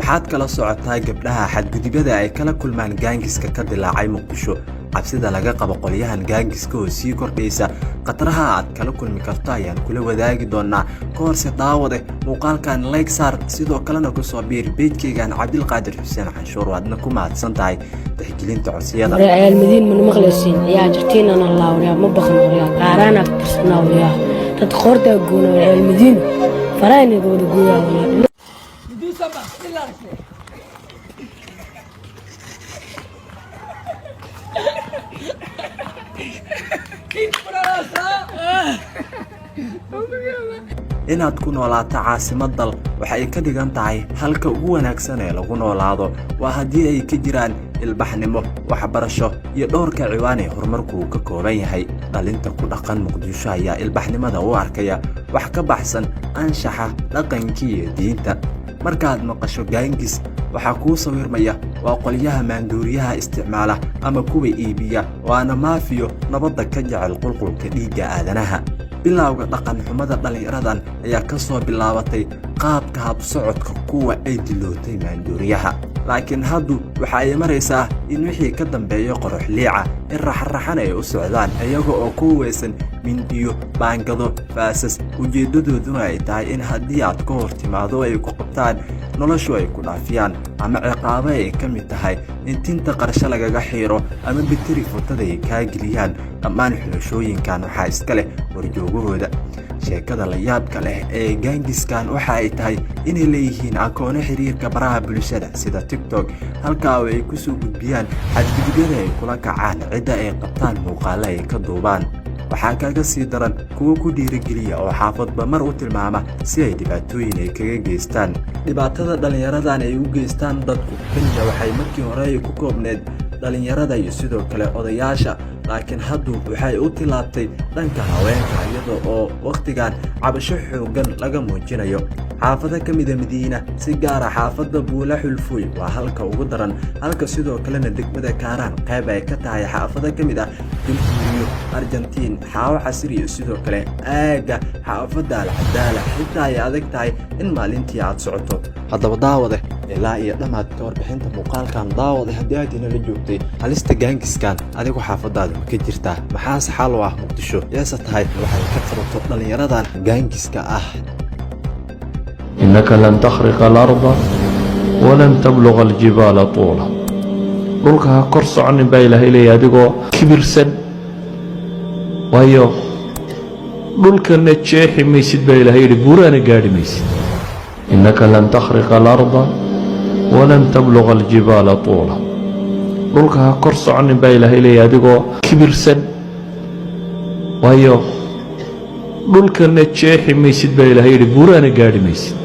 maxaad kala socotaa gabdhaha xadgudubyada ay kala kulmaan gaangiska ka dilaacay Muqdisho cabsida laga qabo qolyahan gaangiska oo sii kordhaysa qataraha aad kala kulmi karto ayaan kula wadaagi doonaa koorse daawade muuqaalkan like saar sidoo kalena ku soo biir page-kaygan Cabdilqaadir Xuseen Canshuur waadna ku mahadsan tahay tixgelinta codsiyada real Madiina man maqlaysiin yaa jirtiina Allah wariya ma baqan wariya qaarana tirsanaa wariya dad qorta goona real Madiina faraanidooda gooyaa wariya inaad ku noolaato caasimad dal waxa ay ka dhigan tahay halka ugu wanaagsan ee lagu noolaado waa haddii ay ka jiraan ilbaxnimo waxbarasho iyo dhowrka ciwaan ee horumarku ka kooban yahay dhalinta ku dhaqan Muqdisho ayaa ilbaxnimada u arkaya wax ka baxsan anshaxa dhaqanka iyo diinta markaad maqasho gaangis waxa ku sawirmaya waa qolyaha maanduuriyaha isticmaala ama kuwa iibiya waana maafiyo nabadda ka jecel qulqulka dhiigga aadanaha bilowga dhaqan xumada dhalinyaradan ayaa ka soo bilaabatay qaabka hab socodka kuwa ay dilootay maanduuriyaha laakiin haddu waxa ay maraysaa in wixii ka dambeeyo qorox liica in raxraxan ay u socdaan iyaga oo ku weysan mindiyo baangado faasas ujeedadooduna ay tahay in haddii aad ka hor timaado ay ku qabtaan noloshu ay ku dhaafiyaan ama ciqaabo ay ka mid tahay in tinta qarsho lagaga xiiro ama bitiri fotada ay kaa geliyaan dhammaan xulashooyinkan waxaa iska leh warjoogahooda sheekada la yaabka leh ee gaangiskan waxa ay tahay inay leeyihiin akoono xiriirka baraha bulshada sida TikTok halkaa oo ay ku soo gudbiyaan xadgudubyada ay kula kacaan cidda ay qabtaan muuqaalo ay ka duubaan waxaa kaga sii daran kuwa ku dhiirigeliya oo xaafadba mar u tilmaama si ay dhibaatooyin ay kaga geystaan dhibaatada dhalinyaradan ay u geystaan dadku kaliya waxay markii hore ay ku koobneed dhalinyarada iyo sidoo kale odayaasha laakiin haddu waxay u tilaabtay dhanka haweenka iyadoo oo waqtigan cabasho xoogan laga muujinayo xaafada ka mid ah Madiina si gaar ah xaafada Buula Xulfuy waa halka ugu daran halka sidoo kalena degmada Kaaraan qayb ay ka tahay xaafada ka mid ah Jamhuuriyadda Argentina xaawo casri iyo sidoo kale aaga xaafada Al-Cadaala xitaa ay adag tahay in maalintii aad socoto haddaba daawade ilaa iyo dhamaadka warbixinta muuqaalkan daawade haddii aad inala joogtay halista gaangiskan adigu xaafadaada ka jirtaa maxaas xal u ah Muqdisho yeesa tahay waxay ka qabato dhalinyaradan gaangiska ah إنك لن تخرق الأرض ولن تبلغ الجبال طولا dhulka kor soconin baa Ilaahay leeyahay adigoo kibirsan waayo dhulkana jeexi maysid baa Ilaahay yidhi buuraana gaadhi maysid إنك لن تخرق الأرض ولن تبلغ الجبال طولا dhulka kor soconin baa Ilaahay leeyahay adigoo kibirsan waayo dhulkana jeexi maysid baa Ilaahay yidhi buuraana gaadhi maysid